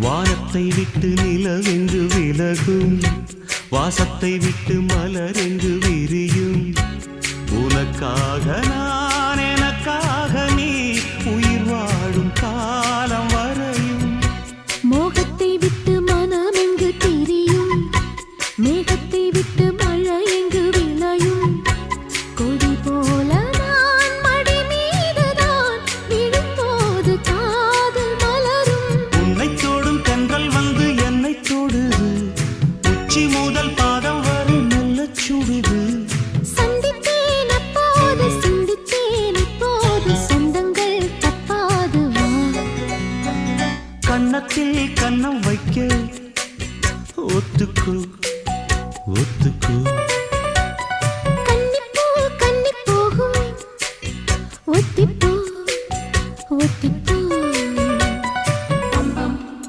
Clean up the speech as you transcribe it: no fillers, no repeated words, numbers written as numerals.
வானத்தை விட்டு நிலவென்று விலகும், வாசத்தை விட்டு மலரென்று விரியும். உனக்காக நான், எனக்காக நீ, உயிர் வாழும் காலம் வரையும். மோகத்தை விட்டு மனம் எங்கு திரியும், மேகத்தை விட்டு மழை எங்கு விளையும். கொடி போல நான் மடி மீதுதான் விழும்போது காதல் மலரும். உன்னை தோடும் தென்றல் வந்து என்னை தொடுது, உச்சி முதல் பாதம் வரை நல்ல சுடுது. சந்தித்தேன் அப்போது, சிந்தித்தேன் இப்போது, சொந்தங்கள் தப்பாது வா. கன்னத்தில் கன்னம் வைக்க ஒத்துக்கோ ஒத்துக்கோ.